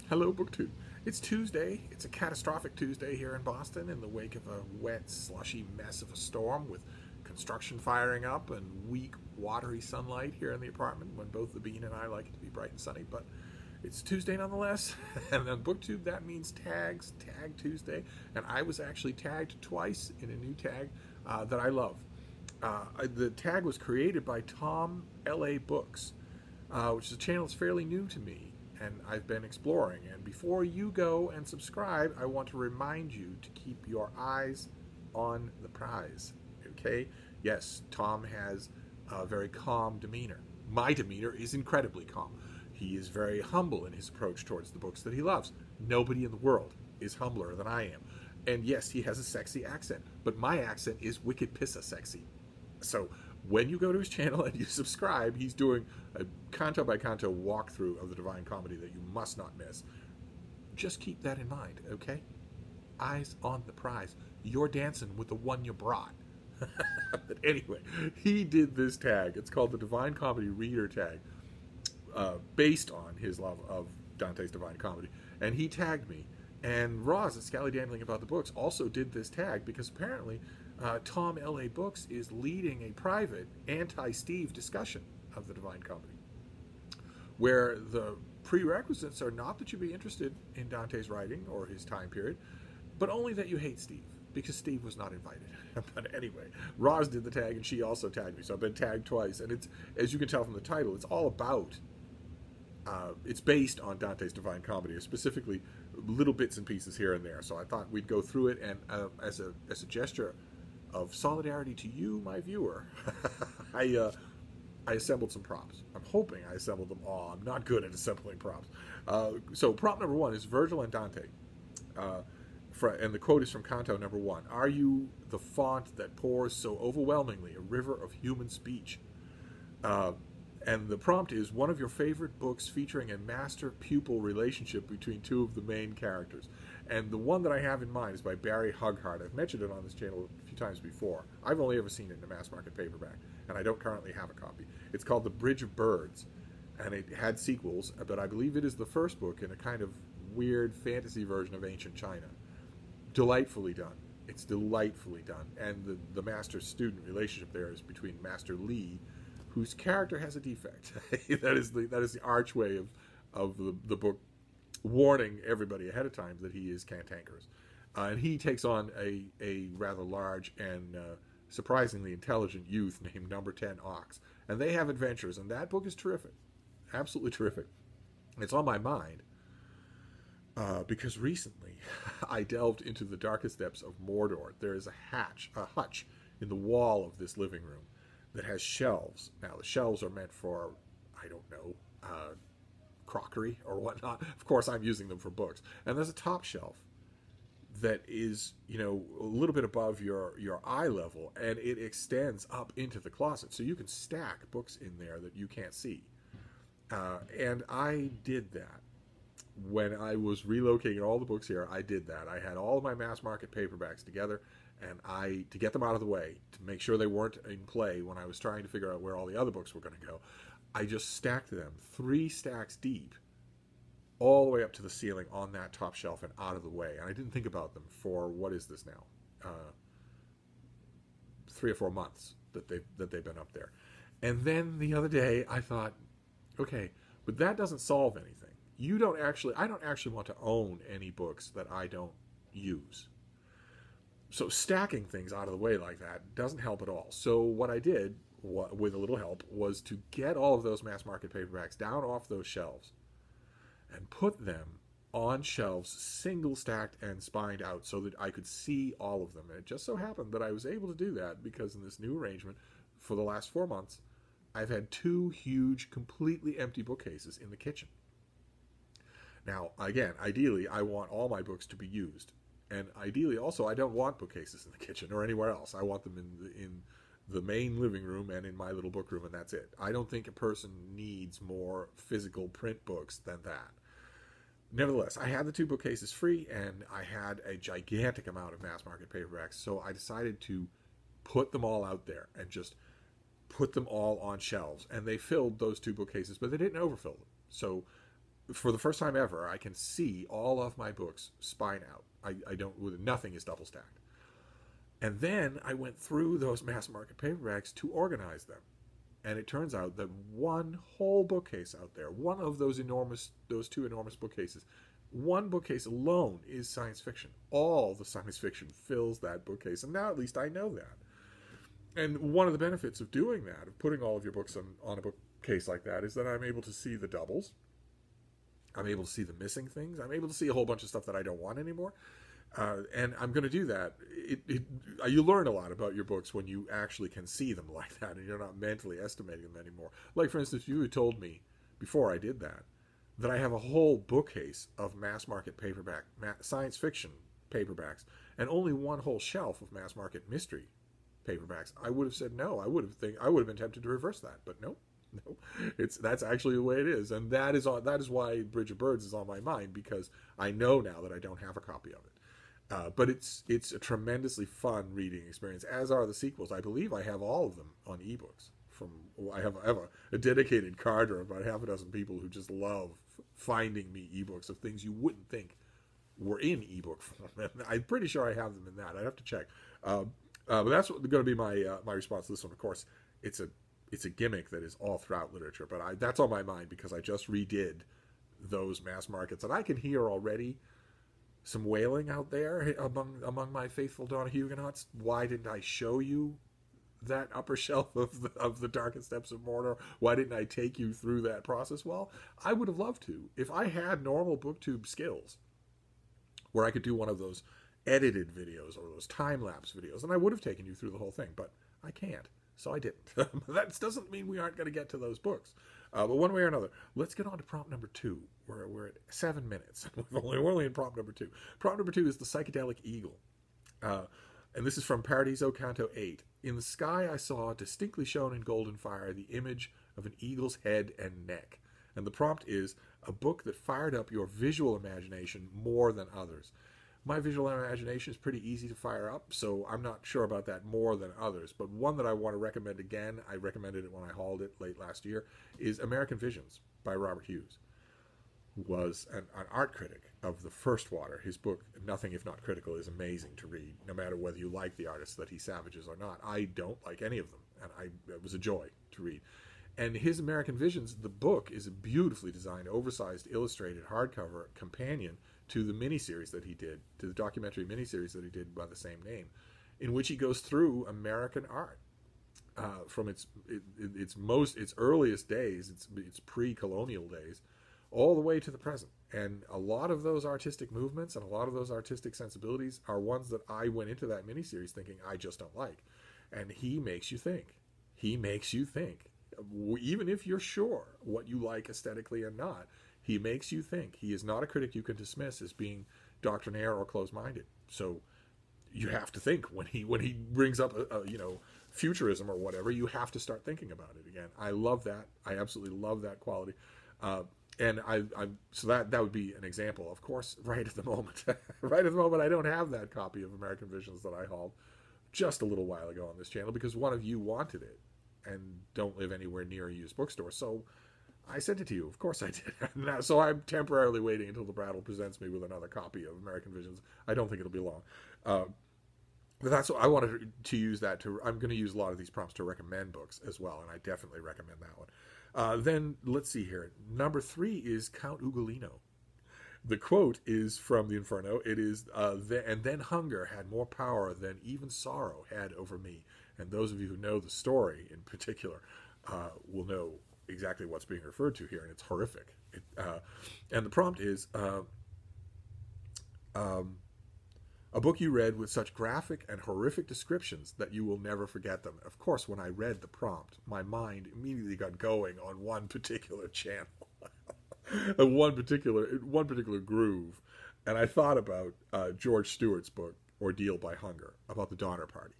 Hello, BookTube. It's Tuesday. It's a catastrophic Tuesday here in Boston in the wake of a wet, slushy mess of a storm with construction firing up and weak, watery sunlight here in the apartment when both the Bean and I like it to be bright and sunny. But it's Tuesday nonetheless. And on BookTube, that means tags, Tag Tuesday. And I was actually tagged twice in a new tag that I love. The tag was created by TomLABooks, which is a channel that's fairly new to me, and I've been exploring. And before you go and subscribe, I want to remind you to keep your eyes on the prize, okay? Yes, Tom has a very calm demeanor. My demeanor is incredibly calm. He is very humble in his approach towards the books that he loves. Nobody in the world is humbler than I am. And yes, he has a sexy accent, but my accent is wicked pissa sexy. So when you go to his channel and you subscribe, he's doing a canto by canto walkthrough of the Divine Comedy that you must not miss. Just keep that in mind, okay? Eyes on the prize. You're dancing with the one you brought. But anyway, he did this tag. It's called the Divine Comedy Reader Tag, based on his love of Dante's Divine Comedy. And he tagged me. And Roz at Scallydandling About the Books also did this tag because apparently TomLABooks is leading a private anti-Steve discussion of the Divine Comedy, where the prerequisites are not that you be interested in Dante's writing or his time period, but only that you hate Steve, because Steve was not invited. But anyway, Roz did the tag, and she also tagged me, so I've been tagged twice. And it's, as you can tell from the title, it's all about, it's based on Dante's Divine Comedy, or specifically little bits and pieces here and there. So I thought we'd go through it, and as a gesture of solidarity to you, my viewer, I assembled some props. I'm hoping I assembled them all. I'm not good at assembling props. So prop number one is Virgil and Dante. And the quote is from Canto number 1. Are you the font that pours so overwhelmingly a river of human speech? And the prompt is one of your favorite books featuring a master-pupil relationship between two of the main characters. And the one that I have in mind is by Barry Hughart. I've mentioned it on this channel a few times before. I've only ever seen it in a mass-market paperback, and I don't currently have a copy. It's called The Bridge of Birds, and it had sequels, but I believe it is the first book in a kind of weird fantasy version of ancient China. Delightfully done. It's delightfully done. And the master-student relationship there is between Master Li, whose character has a defect. that is the archway of the book, warning everybody ahead of time that he is cantankerous. And he takes on a rather large and surprisingly intelligent youth named Number 10 Ox. And they have adventures, and that book is terrific. Absolutely terrific. It's on my mind because recently I delved into the darkest depths of Mordor. There is a hutch in the wall of this living room that has shelves. Now, the shelves are meant for, I don't know, crockery or whatnot. Of course, I'm using them for books. And there's a top shelf that is, you know, a little bit above your eye level, and it extends up into the closet. So you can stack books in there that you can't see. And I did that. When I was relocating all the books here, I did that. I had all of my mass market paperbacks together, and to get them out of the way, to make sure they weren't in play when I was trying to figure out where all the other books were going to go, I just stacked them 3 stacks deep all the way up to the ceiling on that top shelf and out of the way. And I didn't think about them for, what is this now? 3 or 4 months that they've been up there. And then the other day I thought, okay, but that doesn't solve anything. I don't actually want to own any books that I don't use. So stacking things out of the way like that doesn't help at all. So what I did, with a little help, was to get all of those mass market paperbacks down off those shelves and put them on shelves single stacked and spined out so that I could see all of them. And it just so happened that I was able to do that because in this new arrangement, for the last 4 months, I've had 2 huge, completely empty bookcases in the kitchen. Now, again, ideally, I want all my books to be used. And ideally, also, I don't want bookcases in the kitchen or anywhere else. I want them in the main living room and in my little book room, and that's it. I don't think a person needs more physical print books than that. Nevertheless, I had the 2 bookcases free, and I had a gigantic amount of mass market paperbacks, so I decided to put them all out there and just put them all on shelves. And they filled those 2 bookcases, but they didn't overfill them. So for the first time ever, I can see all of my books spine out. I don't, nothing is double stacked. And then I went through those mass market paperbacks to organize them. And it turns out that one whole bookcase out there, one of those two enormous bookcases, one bookcase alone is science fiction. All the science fiction fills that bookcase. And now at least I know that. And one of the benefits of doing that, of putting all of your books on a bookcase like that, is that I'm able to see the doubles. I'm able to see the missing things. I'm able to see a whole bunch of stuff that I don't want anymore. And I'm going to do that. You learn a lot about your books when you actually can see them like that, and you're not mentally estimating them anymore. Like, for instance, you had told me before I did that I have a whole bookcase of mass market paperback science fiction paperbacks, and only one whole shelf of mass market mystery paperbacks. I would have said no. I would have been tempted to reverse that, but no. That's actually the way it is, and that is why Bridge of Birds is on my mind, because I know now that I don't have a copy of it. But it's a tremendously fun reading experience, as are the sequels. I believe I have all of them on ebooks. I have a dedicated card of about half a dozen people who just love finding me ebooks of things you wouldn't think were in ebook form. I'm pretty sure I have them in that. I'd have to check. But that's going to be my response to this one. Of course, it's a gimmick that is all throughout literature, but that's on my mind because I just redid those mass markets, and I can hear already some wailing out there among my faithful Donna Huguenots. Why didn't I show you that upper shelf of the Darkest Steps of Mordor? Why didn't I take you through that process? Well, I would have loved to. If I had normal booktube skills where I could do one of those edited videos or those time-lapse videos, and I would have taken you through the whole thing, but I can't, so I didn't. That doesn't mean we aren't going to get to those books. But one way or another, let's get on to prompt number 2. We're at 7 minutes. We're only in prompt number 2. Prompt number 2 is the Psychedelic Eagle. And this is from Paradiso Canto VIII. In the sky I saw, distinctly shown in golden fire, the image of an eagle's head and neck. And the prompt is a book that fired up your visual imagination more than others. My visual imagination is pretty easy to fire up, so I'm not sure about that more than others. But one that I want to recommend again, I recommended it when I hauled it late last year, is American Visions by Robert Hughes, who was an art critic of The First Water. His book, Nothing If Not Critical, is amazing to read, no matter whether you like the artists that he savages or not. I don't like any of them, and it was a joy to read. And his American Visions, the book, is a beautifully designed, oversized, illustrated hardcover companion to the miniseries that he did, to the documentary miniseries that he did by the same name, in which he goes through American art from its earliest days, its pre-colonial days, all the way to the present. And a lot of those artistic movements and a lot of those artistic sensibilities are ones that I went into that miniseries thinking I just don't like. And he makes you think. He makes you think. Even if you're sure what you like aesthetically and not, he makes you think. He is not a critic you can dismiss as being doctrinaire or closed-minded. So you have to think when he brings up futurism or whatever. You have to start thinking about it again. I love that. I absolutely love that quality. And so that would be an example. Of course, right at the moment, I don't have that copy of American Visions that I hauled just a little while ago on this channel because one of you wanted it and don't live anywhere near a used bookstore. So I sent it to you. Of course I did. So I'm temporarily waiting until the Brattle presents me with another copy of American Visions. I don't think it'll be long. But that's what I wanted to use that to. I'm going to use a lot of these prompts to recommend books as well, and I definitely recommend that one. Then let's see here. Number 3 is Count Ugolino. The quote is from the Inferno. It is, and then hunger had more power than even sorrow had over me. And those of you who know the story in particular will know exactly what's being referred to here, and it's horrific. And the prompt is a book you read with such graphic and horrific descriptions that you will never forget them. Of course, when I read the prompt, my mind immediately got going on one particular channel, one particular groove, and I thought about George Stewart's book, Ordeal by Hunger, about the Donner Party.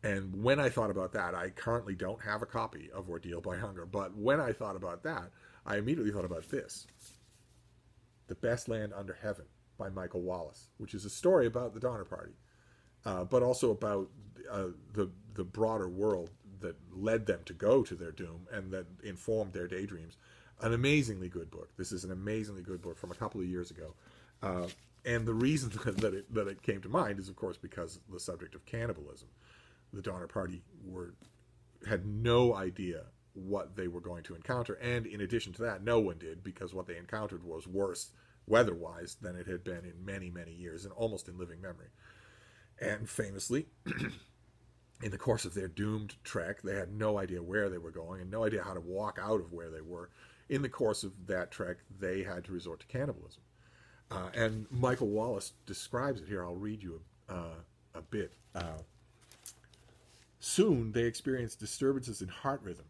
And when I thought about that, I currently don't have a copy of Ordeal by Hunger, but when I thought about that, I immediately thought about this, The Best Land Under Heaven by Michael Wallace, which is a story about the Donner Party, but also about the broader world that led them to go to their doom and that informed their daydreams. An amazingly good book. This is an amazingly good book from a couple of years ago. And the reason that it came to mind is, of course, because of the subject of cannibalism. The Donner Party had no idea what they were going to encounter, and in addition to that, no one did, because what they encountered was worse weather-wise than it had been in many, many years, and almost in living memory. And famously, in the course of their doomed trek, they had no idea where they were going and no idea how to walk out of where they were. In the course of that trek, they had to resort to cannibalism. And Michael Wallace describes it here. I'll read you a bit. Soon they experienced disturbances in heart rhythm,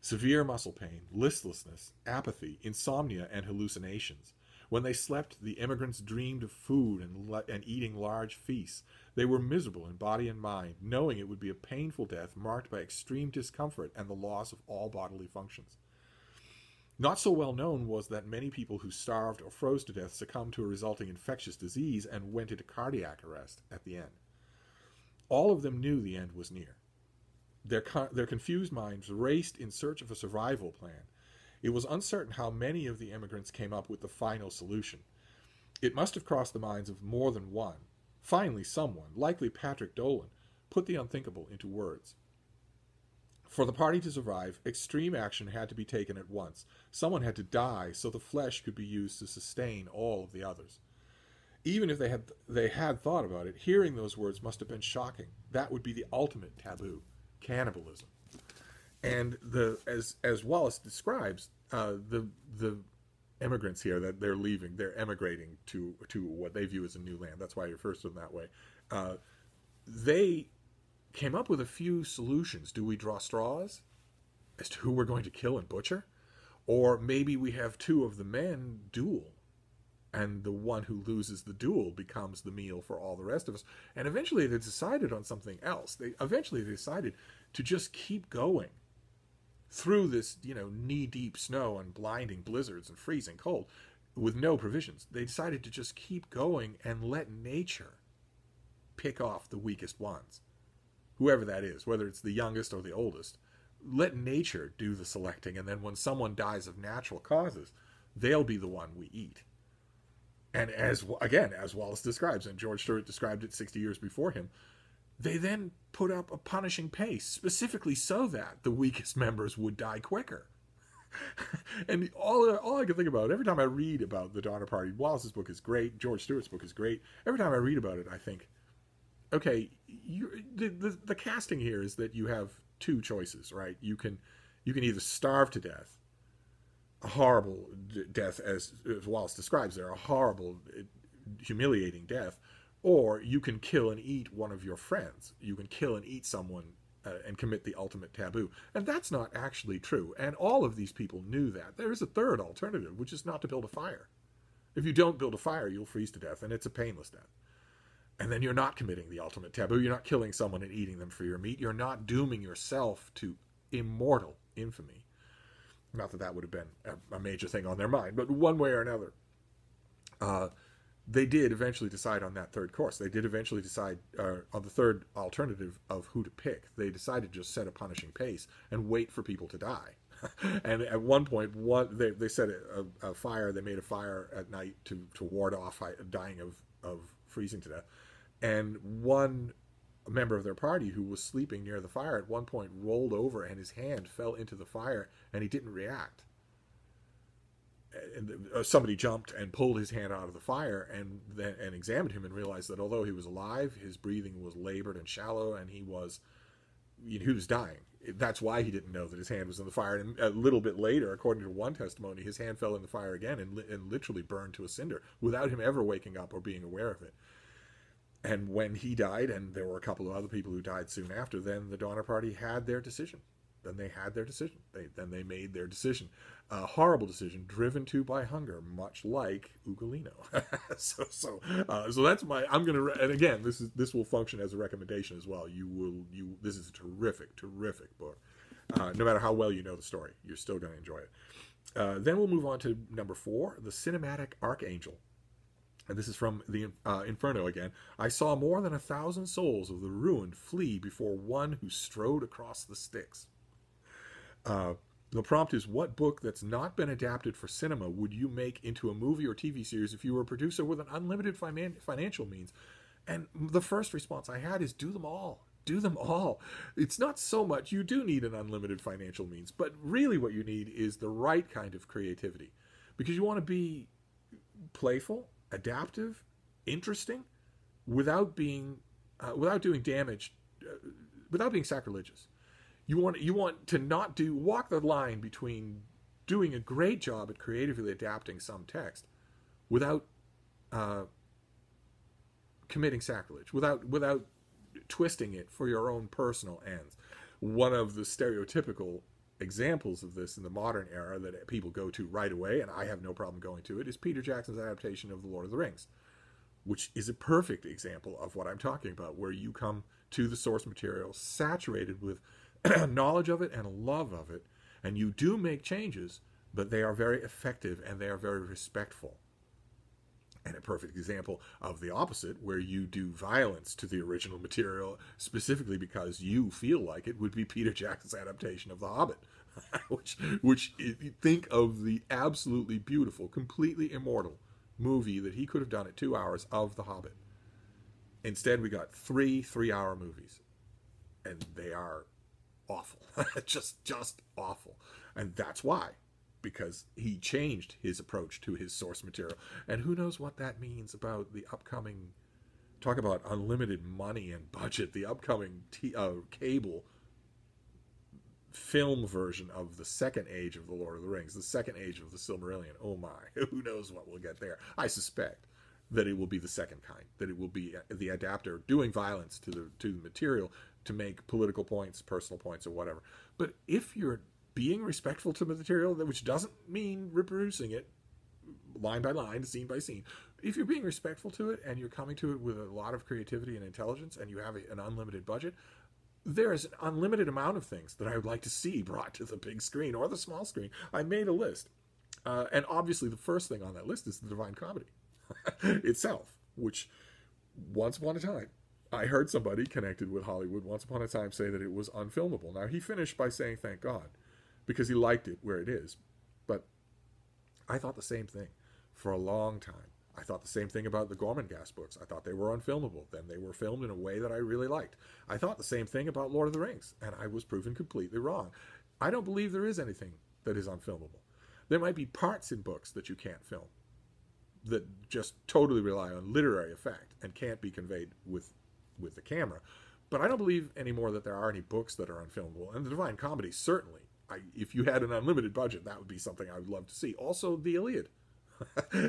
severe muscle pain, listlessness, apathy, insomnia, and hallucinations. When they slept, the immigrants dreamed of food and eating large feasts. They were miserable in body and mind, knowing it would be a painful death marked by extreme discomfort and the loss of all bodily functions. Not so well known was that many people who starved or froze to death succumbed to a resulting infectious disease and went into cardiac arrest at the end. All of them knew the end was near. Their confused minds raced in search of a survival plan. It was uncertain how many of the immigrants came up with the final solution. It must have crossed the minds of more than one. Finally, someone, likely Patrick Dolan, put the unthinkable into words. For the party to survive, extreme action had to be taken at once. Someone had to die so the flesh could be used to sustain all of the others. Even if they had thought about it, hearing those words must have been shocking. That would be the ultimate taboo, cannibalism. And as Wallace describes, the immigrants here that they're leaving, they're emigrating to what they view as a new land. That's why he refers to them that way. They came up with a few solutions. Do we draw straws as to who we're going to kill and butcher? Or maybe we have two of the men duel, and the one who loses the duel becomes the meal for all the rest of us. And eventually they decided on something else. They decided to just keep going through this, knee-deep snow and blinding blizzards and freezing cold with no provisions. They decided to just keep going and let nature pick off the weakest ones. Whoever that is, whether it's the youngest or the oldest. Let nature do the selecting, and then when someone dies of natural causes, they'll be the one we eat. And as Wallace describes, and George Stewart described it 60 years before him, they then put up a punishing pace, specifically so that the weakest members would die quicker. And all I can think about, every time I read about the Donner Party, Wallace's book is great, George Stewart's book is great. Every time I read about it, I think, okay, the casting here is that you have two choices, right? You can either starve to death, a horrible death, as Wallace describes there, a horrible, humiliating death, or you can kill and eat one of your friends. You can kill and eat someone and commit the ultimate taboo. And that's not actually true. And all of these people knew that. There is a third alternative, which is not to build a fire. If you don't build a fire, you'll freeze to death, and it's a painless death. And then you're not committing the ultimate taboo. You're not killing someone and eating them for your meat. You're not dooming yourself to immortal infamy. Not that that would have been a major thing on their mind, but one way or another, they did eventually decide on that third course. They did eventually decide on the third alternative of who to pick. They decided to just set a punishing pace and wait for people to die. And at one point, they set a fire. They made a fire at night to ward off dying of freezing to death. And one member of their party who was sleeping near the fire at one point rolled over and his hand fell into the fire and he didn't react. And somebody jumped and pulled his hand out of the fire and examined him and realized that although he was alive, his breathing was labored and shallow, and he was dying. That's why he didn't know that his hand was in the fire. And a little bit later, according to one testimony, his hand fell in the fire again and literally burned to a cinder without him ever waking up or being aware of it. And when he died, and there were a couple of other people who died soon after, then the Donner Party had their decision. Then they had their decision. They made their decision. A horrible decision, driven to by hunger, much like Ugolino. So that's my. I'm gonna. And again, this will function as a recommendation as well. This is a terrific book. No matter how well you know the story, you're still going to enjoy it. Then we'll move on to number 4, the Cinematic Archangel. And this is from the Inferno again. I saw more than 1,000 souls of the ruined flee before one who strode across the Styx. The prompt is, what book that's not been adapted for cinema would you make into a movie or TV series if you were a producer with an unlimited financial means? And the first response I had is, do them all. Do them all. It's not so much, you do need an unlimited financial means, but really what you need is the right kind of creativity. Because you want to be playful, adaptive, interesting, without being, without doing damage, without being sacrilegious. You want to not walk the line between doing a great job at creatively adapting some text without committing sacrilege, without twisting it for your own personal ends. One of the stereotypical examples of this in the modern era that people go to right away, and I have no problem going to it, is Peter Jackson's adaptation of The Lord of the Rings, which is a perfect example of what I'm talking about, where you come to the source material saturated with knowledge of it and a love of it, and you do make changes, but they are very effective and they are very respectful. And a perfect example of the opposite, where you do violence to the original material specifically because you feel like it, would be Peter Jackson's adaptation of The Hobbit, which if you think of the absolutely beautiful, completely immortal movie that he could have done at 2 hours of The Hobbit. Instead, we got 3 3-hour movies, and they are awful. just awful. And that's why, because he changed his approach to his source material. And who knows what that means about the upcoming, talk about unlimited money and budget, the upcoming cable film version of the second age of The Lord of the Rings, the second age of the Silmarillion. Oh my, who knows what we'll get there. I suspect that it will be the second kind, that it will be the adapter doing violence to the material to make political points, personal points, or whatever. But if you're being respectful to the material, which doesn't mean reproducing it line by line, scene by scene, if you're being respectful to it and you're coming to it with a lot of creativity and intelligence, and you have an unlimited budget, there is an unlimited amount of things that I would like to see brought to the big screen or the small screen. I made a list. And obviously the first thing on that list is the Divine Comedy itself, which once upon a time, I heard somebody connected with Hollywood once upon a time say that it was unfilmable. Now, he finished by saying, thank God, because he liked it where it is. But I thought the same thing for a long time. I thought the same thing about the Gormenghast books. I thought they were unfilmable. Then they were filmed in a way that I really liked. I thought the same thing about Lord of the Rings, and I was proven completely wrong. I don't believe there is anything that is unfilmable. There might be parts in books that you can't film, that just totally rely on literary effect and can't be conveyed with the camera. But I don't believe anymore that there are any books that are unfilmable. And the Divine Comedy, certainly. If you had an unlimited budget, that would be something I would love to see. Also, the Iliad.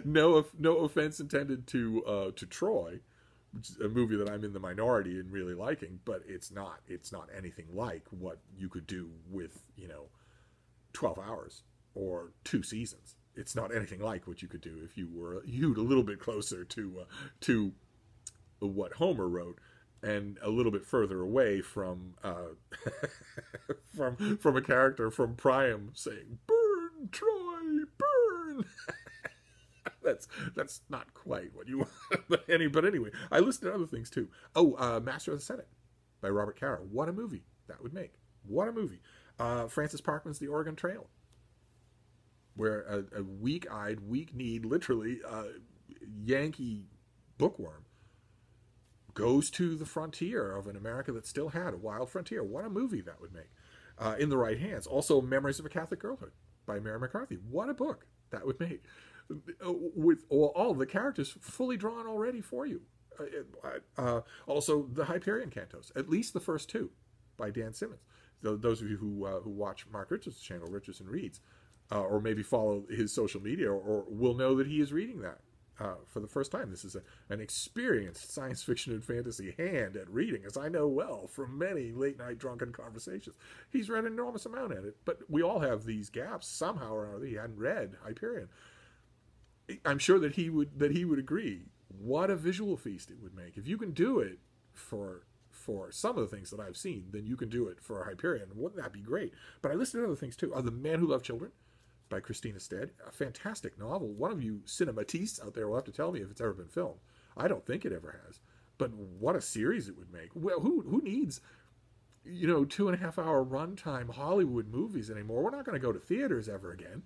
No offense intended to Troy, which is a movie that I'm in the minority in really liking, but it's not anything like what you could do with 12 hours or 2 seasons. It's not anything like what you could do if you were a little bit closer to what Homer wrote, and a little bit further away from from a character from Priam saying, "Burn, Troy, burn." That's not quite what you want. But anyway, I listed other things too. Master of the Senate by Robert Caro. What a movie that would make. What a movie. Francis Parkman's The Oregon Trail, where a weak-eyed, weak-kneed, literally Yankee bookworm goes to the frontier of an America that still had a wild frontier. What a movie that would make. In the right hands. Also, Memories of a Catholic Girlhood by Mary McCarthy. What a book that would make. With all the characters fully drawn already for you. Also, the Hyperion Cantos, at least the first 2 by Dan Simmons. Those of you who watch Mark Richards' channel, Richardson Reads, or maybe follow his social media, or will know that he is reading that for the first time. This is an experienced science fiction and fantasy hand at reading, as I know well from many late-night drunken conversations. He's read an enormous amount at it, but we all have these gaps somehow or another. He hadn't read Hyperion. I'm sure that he would agree. What a visual feast it would make. If you can do it for some of the things that I've seen, then you can do it for Hyperion. Wouldn't that be great? But I listed other things too. The Man Who Loved Children by Christina Stead. A fantastic novel. One of you cinematistes out there will have to tell me if it's ever been filmed. I don't think it ever has. But what a series it would make. Well, who needs 2.5 hour runtime Hollywood movies anymore. We're not going to go to theaters ever again.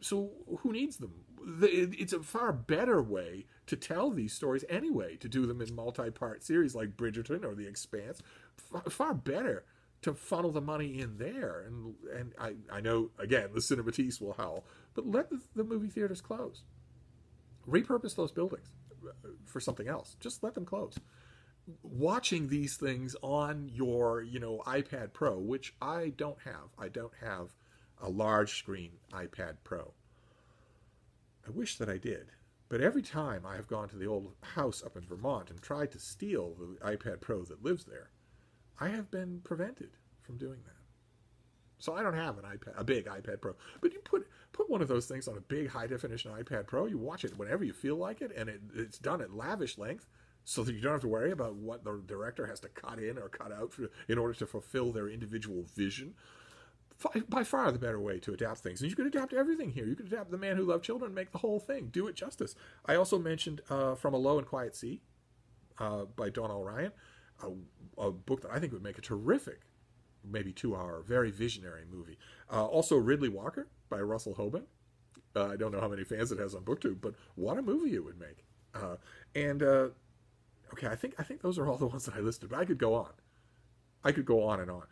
So who needs them? It's a far better way to tell these stories anyway, to do them in multi-part series like Bridgerton or The Expanse. Far better to funnel the money in there. And I know, again, the cinematese will howl, but let the movie theaters close. Repurpose those buildings for something else. Just let them close. Watching these things on your, iPad Pro, which I don't have. I don't have a large screen iPad Pro. I wish that I did. But every time I have gone to the old house up in Vermont and tried to steal the iPad Pro that lives there, I have been prevented from doing that. So I don't have a big iPad Pro. But you put one of those things on a big high-definition iPad Pro, you watch it whenever you feel like it, and it's done at lavish length, so that you don't have to worry about what the director has to cut in or cut out in order to fulfill their individual vision. By far the better way to adapt things. And you could adapt everything here. You could adapt The Man Who Loved Children and make the whole thing. Do it justice. I also mentioned From a Low and Quiet Sea by Donal Ryan, a book that I think would make a terrific, maybe 2-hour, very visionary movie. Also Ridley Walker by Russell Hoban. I don't know how many fans it has on BookTube, but what a movie it would make. Okay, I think those are all the ones that I listed, but I could go on. I could go on and on.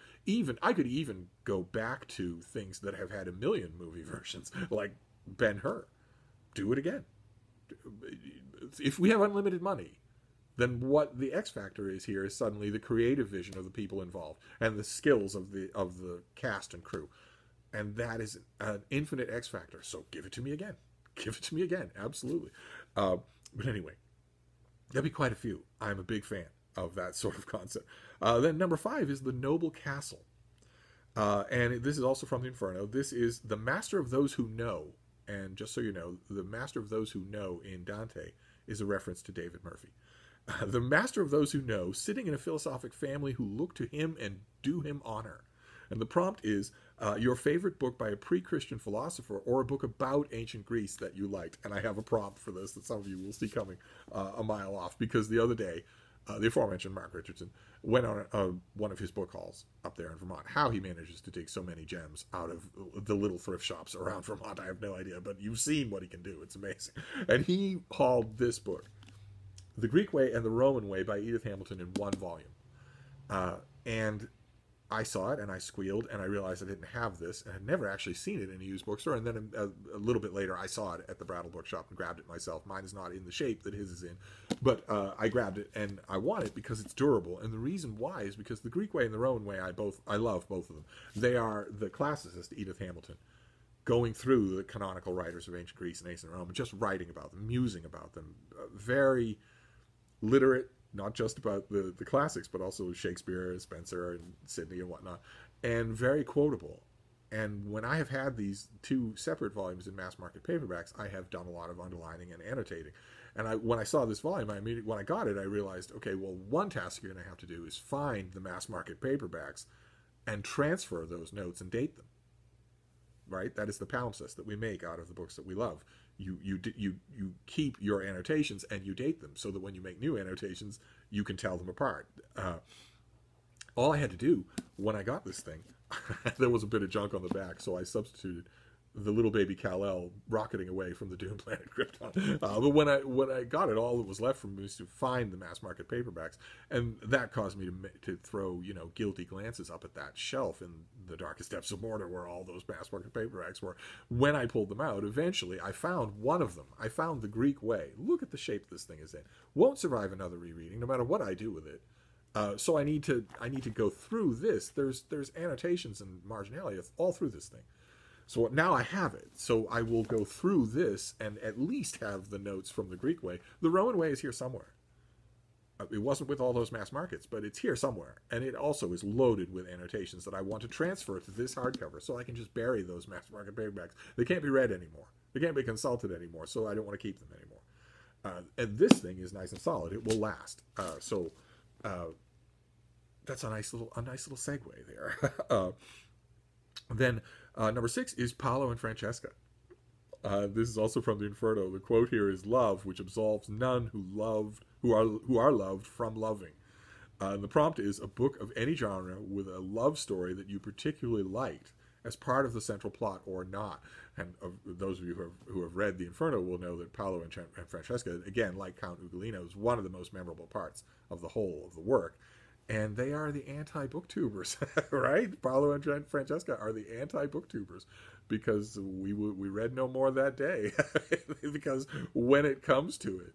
I could even go back to things that have had 1 million movie versions, like Ben-Hur. Do it again. If we have unlimited money, then what the X factor is here is suddenly the creative vision of the people involved and the skills of the cast and crew. And that is an infinite X factor. So give it to me again. Give it to me again. Absolutely. But anyway, there'll be quite a few. I'm a big fan of that sort of concept. Then number 5 is The Noble Castle. And this is also from the Inferno. This is The Master of Those Who Know. And just so you know, The Master of Those Who Know in Dante is a reference to David Murphy. The Master of Those Who Know, sitting in a philosophic family who look to him and do him honor. And the prompt is your favorite book by a pre-Christian philosopher or a book about ancient Greece that you liked. And I have a prompt for this that some of you will see coming a mile off, because the other day, the aforementioned Mark Richardson went on one of his book hauls up there in Vermont. How he manages to dig so many gems out of the little thrift shops around Vermont, I have no idea. But you've seen what he can do. It's amazing. And he hauled this book, The Greek Way and the Roman Way by Edith Hamilton, in 1 volume. And I saw it and I squealed and I realized I didn't have this and had never actually seen it in a used bookstore. And then a little bit later I saw it at the Brattle Bookshop and grabbed it myself. Mine is not in the shape that his is in, but I grabbed it and I want it because it's durable. And the reason why is because The Greek Way and the Roman Way, I love both of them. They are the classicist Edith Hamilton going through the canonical writers of ancient Greece and ancient Rome and just writing about them, musing about them. Very literate, not just about the classics, but also Shakespeare and Spencer and Sidney and whatnot, and very quotable. And when I have had these 2 separate volumes in mass market paperbacks, I have done a lot of underlining and annotating. And when I saw this volume, when I got it, I realized, okay, well, one task you're going to have to do is find the mass market paperbacks and transfer those notes and date them. Right? That is the palimpsest that we make out of the books that we love. You keep your annotations and you date them so that when you make new annotations, you can tell them apart. All I had to do when I got this thing, there was a bit of junk on the back, so I substituted the little baby Kal-El rocketing away from the Doom planet Krypton. But when I got it, all that was left for me was to find the mass market paperbacks, and that caused me to throw guilty glances up at that shelf in the darkest depths of Mordor where all those mass market paperbacks were. When I pulled them out, eventually I found one of them. I found The Greek Way. Look at the shape this thing is in. Won't survive another rereading, no matter what I do with it. So I need to go through this. There's annotations and marginalia all through this thing. So now I have it. So I will go through this and at least have the notes from The Greek Way. The Roman Way is here somewhere. It wasn't with all those mass markets, but it's here somewhere. And it also is loaded with annotations that I want to transfer to this hardcover so I can just bury those mass market paperbacks. They can't be read anymore. They can't be consulted anymore, so I don't want to keep them anymore. And this thing is nice and solid. It will last. That's a nice little segue there. Then number 6 is Paolo and Francesca. This is also from the Inferno. The quote here is, "Love, which absolves none who are loved from loving." The prompt is a book of any genre with a love story that you particularly liked as part of the central plot or not. And those of you who have read the Inferno will know that Paolo and Francesca, again, like Count Ugolino, is one of the most memorable parts of the whole of the work. And they are the anti-booktubers, right? Paolo and Francesca are the anti-booktubers because we read no more that day. Because when it comes to it,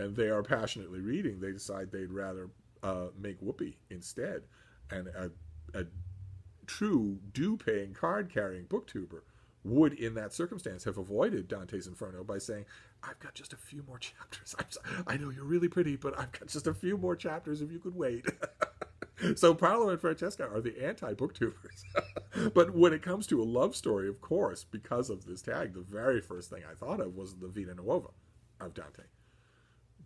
and they are passionately reading, they decide they'd rather make whoopee instead. And a true due-paying, card-carrying booktuber would, in that circumstance, have avoided Dante's Inferno by saying, I've got just a few more chapters. I know you're really pretty, but I've got just a few more chapters if you could wait. So Paolo and Francesca are the anti-booktubers. But when it comes to a love story, of course, because of this tag, the very first thing I thought of was the Vita Nuova of Dante.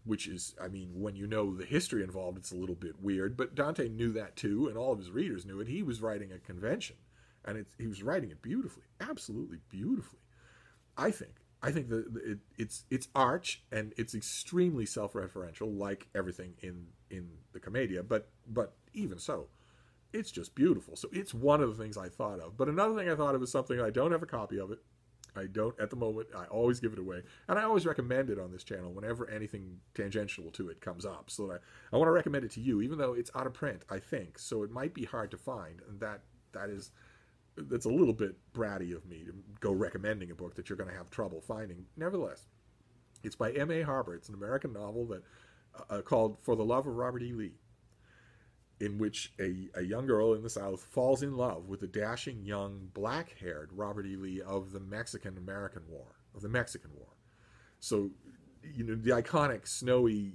Which is, I mean, when you know the history involved, it's a little bit weird. But Dante knew that too, and all of his readers knew it. He was writing a convention. And he was writing it beautifully, absolutely beautifully. I think that it's arch and it's extremely self-referential, like everything in the Commedia. But even so, it's just beautiful. So it's one of the things I thought of. But another thing I thought of is something I don't have a copy of it. I don't at the moment. I always give it away, and I always recommend it on this channel whenever anything tangential to it comes up. So I want to recommend it to you, even though it's out of print, I think. So it might be hard to find, and that's a little bit bratty of me to go recommending a book that you're going to have trouble finding. Nevertheless, it's by M.A. Harbour. It's an American novel that called For the Love of Robert E. Lee, in which a young girl in the South falls in love with the dashing, young, black-haired Robert E. Lee of the Mexican-American War, So, you know, the iconic, snowy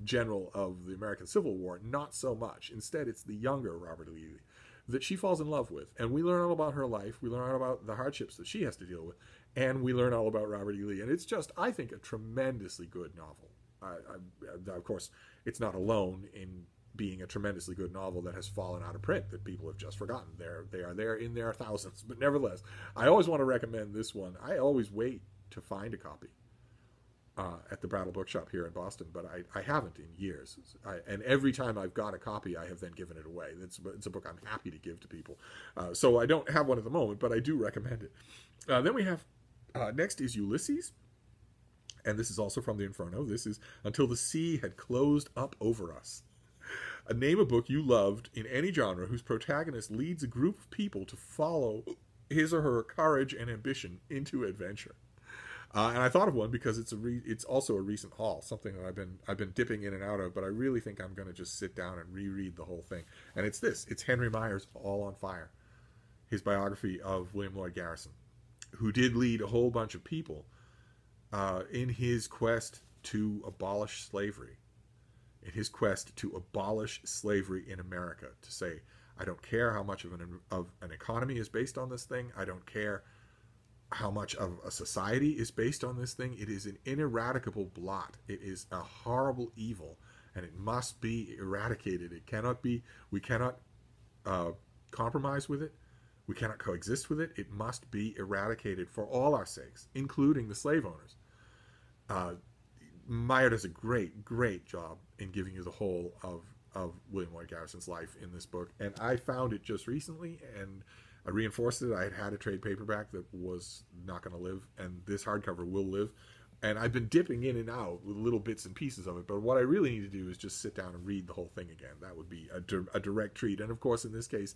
general of the American Civil War, not so much. Instead, it's the younger Robert E. Lee that she falls in love with. And we learn all about her life. We learn all about the hardships that she has to deal with. And we learn all about Robert E. Lee. And it's just, I think, a tremendously good novel. Of course, it's not alone in being a tremendously good novel that has fallen out of print, that people have just forgotten. They are there in their thousands. But nevertheless, I always want to recommend this one. I always wait to find a copy at the Brattle Bookshop here in Boston, but I haven't in years. And every time I've got a copy, I have then given it away. It's a book I'm happy to give to people. So I don't have one at the moment, but I do recommend it. Then we have, next is Ulysses. And this is also from the Inferno. This is Until the Sea Had Closed Up Over Us. Name a book you loved in any genre whose protagonist leads a group of people to follow his or her courage and ambition into adventure. And I thought of one because it's also a recent haul, something that I've been dipping in and out of, but I really think I'm going to just sit down and reread the whole thing. And it's this. It's Henry Meyer's All on Fire, his biography of William Lloyd Garrison, who did lead a whole bunch of people in his quest to abolish slavery. In his quest to abolish slavery in America, to say, I don't care how much of an economy is based on this thing. I don't care how much of a society is based on this thing. It is an ineradicable blot. It is a horrible evil, and it must be eradicated. It cannot be. We cannot compromise with it. We cannot coexist with it. It must be eradicated for all our sakes, including the slave owners. Meyer does a great job in giving you the whole of William Lloyd Garrison's life in this book. And I found it just recently, and I reinforced it. I had a trade paperback that was not going to live, and this hardcover will live. And I've been dipping in and out with little bits and pieces of it. But what I really need to do is just sit down and read the whole thing again. That would be a direct treat. And of course, in this case,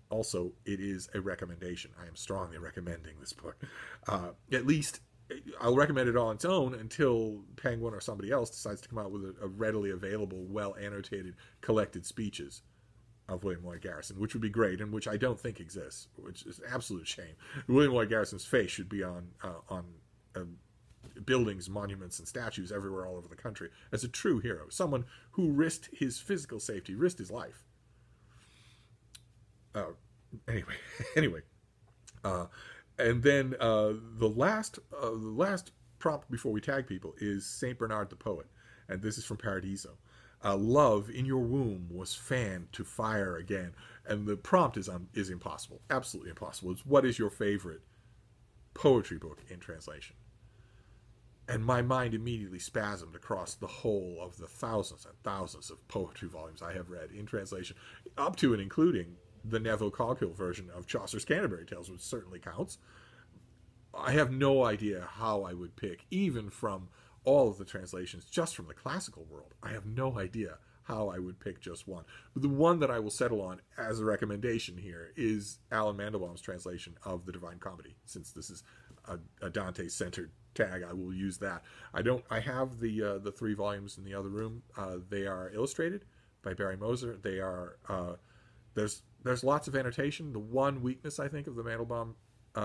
also, it is a recommendation. I am strongly recommending this book. At least I'll recommend it on its own until Penguin or somebody else decides to come out with a readily available, well-annotated, collected speeches of William Lloyd Garrison, which would be great, and which I don't think exists, which is an absolute shame. William Lloyd Garrison's face should be on buildings, monuments, and statues everywhere all over the country as a true hero, someone who risked his physical safety, risked his life. Anyway. And then the last prompt before we tag people is Saint Bernard the Poet, and this is from Paradiso. Love in your womb was fanned to fire again, and the prompt is impossible, absolutely impossible. It's what is your favorite poetry book in translation? And my mind immediately spasmed across the whole of the thousands and thousands of poetry volumes I have read in translation, up to and including the Neville Coghill version of Chaucer's Canterbury Tales, which certainly counts. I have no idea how I would pick, even from all of the translations, just from the classical world. I have no idea how I would pick just one. But the one that I will settle on as a recommendation here is Alan Mandelbaum's translation of the Divine Comedy. Since this is a Dante-centered tag, I will use that. I have the 3 volumes in the other room. They are illustrated by Barry Moser. They are there's lots of annotation. The one weakness, I think, of the Mandelbaum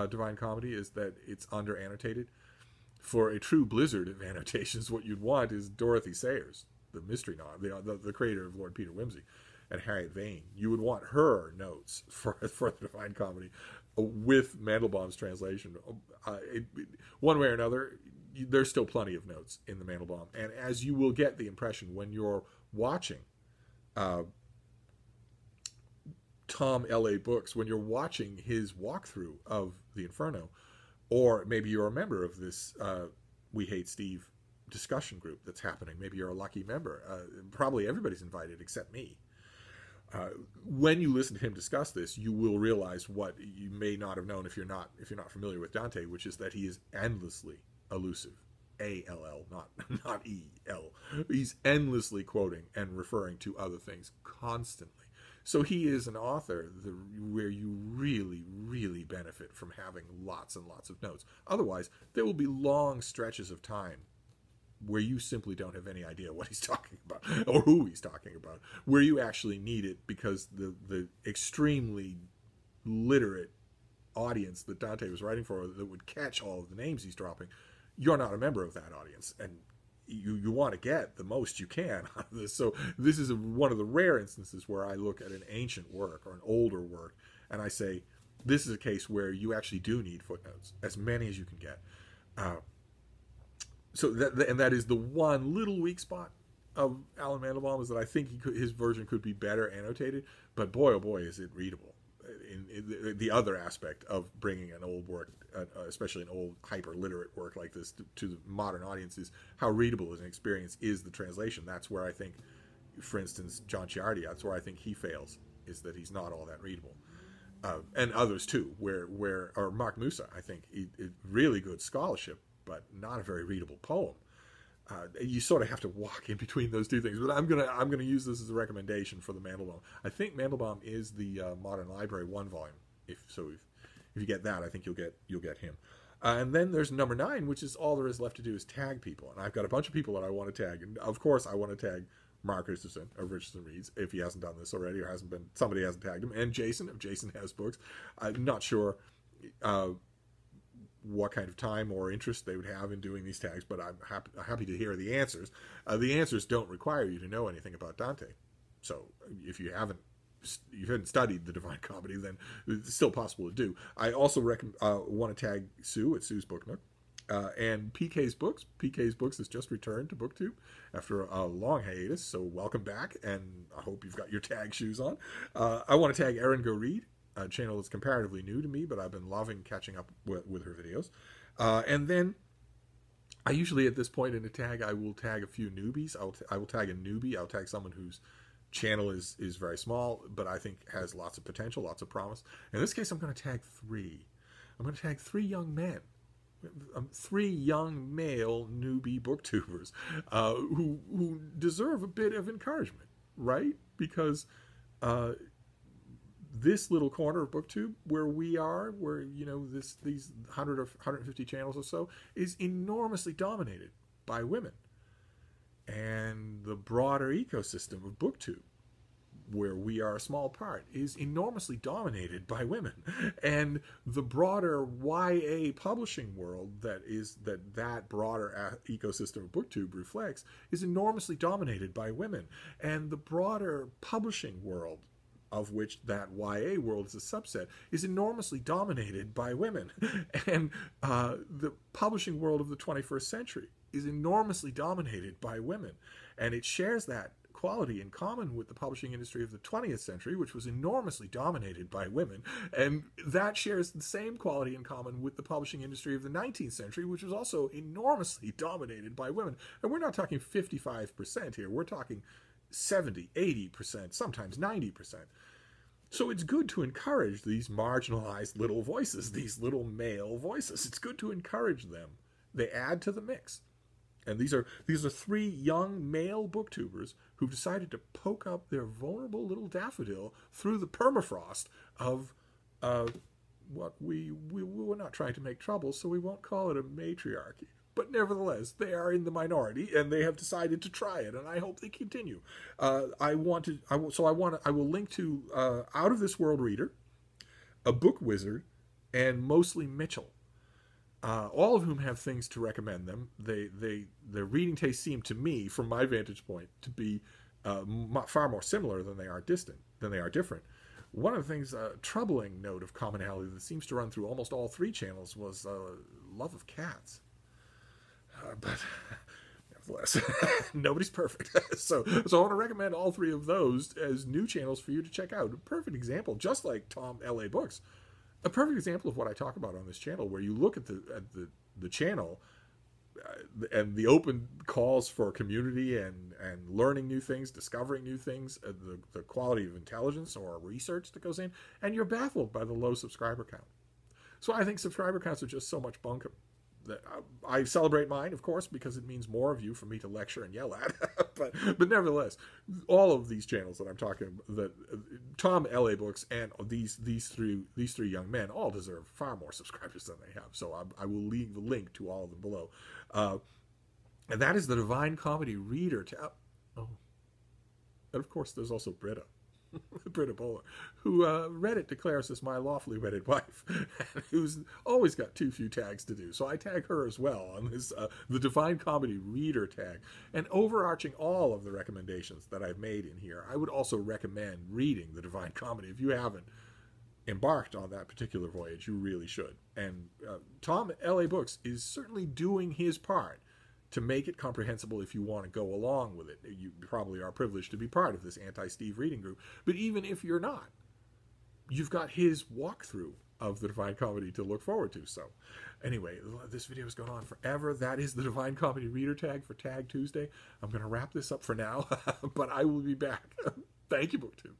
Divine Comedy is that it's under annotated. For a true blizzard of annotations, what you'd want is Dorothy Sayers, the mystery novel, the creator of Lord Peter Wimsey, and Harriet Vane. You would want her notes for the Divine Comedy with Mandelbaum's translation. One way or another, there's still plenty of notes in the Mandelbaum. And as you will get the impression when you're watching TomLABooks, when you're watching his walkthrough of the Inferno, or maybe you're a member of this We Hate Steve discussion group that's happening. Maybe you're a lucky member. Probably everybody's invited except me. When you listen to him discuss this, you will realize what you may not have known if you're not familiar with Dante, which is that he is endlessly elusive. A-L-L, not E-L. He's endlessly quoting and referring to other things constantly. So he is an author where you really, really benefit from having lots and lots of notes. Otherwise, there will be long stretches of time where you simply don't have any idea what he's talking about or who he's talking about, where you actually need it because the extremely literate audience that Dante was writing for that would catch all of the names he's dropping, you're not a member of that audience. And you want to get the most you can out of this. So this is one of the rare instances where I look at an ancient work or an older work and I say, this is a case where you actually do need footnotes, as many as you can get. So that is the one little weak spot of Alan Mandelbaum, is that I think his version could be better annotated, but boy, oh boy, is it readable. In the other aspect of bringing an old work, especially an old hyper-literate work like this, to the modern audiences, how readable as an experience is the translation. That's where I think, for instance, John Ciardi, that's where I think he fails, is that he's not all that readable. And others too, or Mark Musa, I think, really good scholarship, but not a very readable poem. You sort of have to walk in between those two things. But I'm gonna use this as a recommendation for the Mandelbaum. I think Mandelbaum is the Modern Library 1 volume. If you get that, I think you'll get him. And then there's number 9, which is all there is left to do is tag people. And I've got a bunch of people that I want to tag. And of course, I want to tag Mark Christensen of Richardson Reads, if he hasn't done this already, or somebody hasn't tagged him. And Jason of Jason Has Books. I'm not sure what kind of time or interest they would have in doing these tags, but I'm happy to hear the answers. The answers don't require you to know anything about Dante. So if you haven't studied the Divine Comedy, then it's still possible to do. I also want to tag Sue at Sue's Book Nook. And PK's Books. PK's Books has just returned to BookTube after a long hiatus, so welcome back, and I hope you've got your tag shoes on. I want to tag Erin Go Read, a channel that's comparatively new to me, but I've been loving catching up with her videos. And then I usually, at this point in a tag, I will tag a few newbies. I will tag a newbie. I'll tag someone whose channel is very small, but I think has lots of potential, lots of promise. In this case, I'm going to tag 3. I'm going to tag 3 young men. 3 young male newbie booktubers who deserve a bit of encouragement, right? Because this little corner of BookTube where we are, where these 100 or 150 channels or so, is enormously dominated by women, and the broader ecosystem of BookTube, where we are a small part, is enormously dominated by women, and the broader YA publishing world that broader ecosystem of BookTube reflects is enormously dominated by women, and the broader publishing world, of which that YA world is a subset, is enormously dominated by women, and the publishing world of the 21st century is enormously dominated by women, and it shares that quality in common with the publishing industry of the 20th century, which was enormously dominated by women, and that shares the same quality in common with the publishing industry of the 19th century, which was also enormously dominated by women. And we're not talking 55% here, we're talking 70, 80%, sometimes 90%. So it's good to encourage these marginalized little voices, these little male voices. It's good to encourage them. They add to the mix. And these are three young male booktubers who've decided to poke up their vulnerable little daffodil through the permafrost of what we're not trying to make trouble, so we won't call it a matriarchy. But nevertheless, they are in the minority, and they have decided to try it, and I hope they continue. I will link to Out of This World Reader, A Book Wizard, and Mostly Mitchell. All of whom have things to recommend them. Their reading tastes seem to me, from my vantage point, to be far more similar than they are different. One of the things, a troubling note of commonality that seems to run through almost all three channels was love of cats. But nevertheless, nobody's perfect. So I want to recommend all three of those as new channels for you to check out. A perfect example, just like TomLABooks. A perfect example of what I talk about on this channel, where you look at the channel and the open calls for community and learning new things, discovering new things, the quality of intelligence or research that goes in, and you're baffled by the low subscriber count. So I think subscriber counts are just so much bunkum. I celebrate mine, of course, because it means more of you for me to lecture and yell at. but nevertheless, all of these channels that I'm talking about, that TomLABooks and these three young men, all deserve far more subscribers than they have. So I will leave the link to all of them below. And that is the Divine Comedy Reader tab. Oh, and of course, there's also Britta. Britta Bowler, who Reddit declares as my lawfully wedded wife, who's always got too few tags to do. So I tag her as well on this, the Divine Comedy Reader tag. And overarching all of the recommendations that I've made in here, I would also recommend reading the Divine Comedy. If you haven't embarked on that particular voyage, you really should. And TomLABooks is certainly doing his part to make it comprehensible if you want to go along with it. You probably are privileged to be part of this anti-Steve reading group. But even if you're not, you've got his walkthrough of the Divine Comedy to look forward to. So anyway, this video has gone on forever. That is the Divine Comedy Reader tag for Tag Tuesday. I'm going to wrap this up for now, but I will be back. Thank you, BookTube.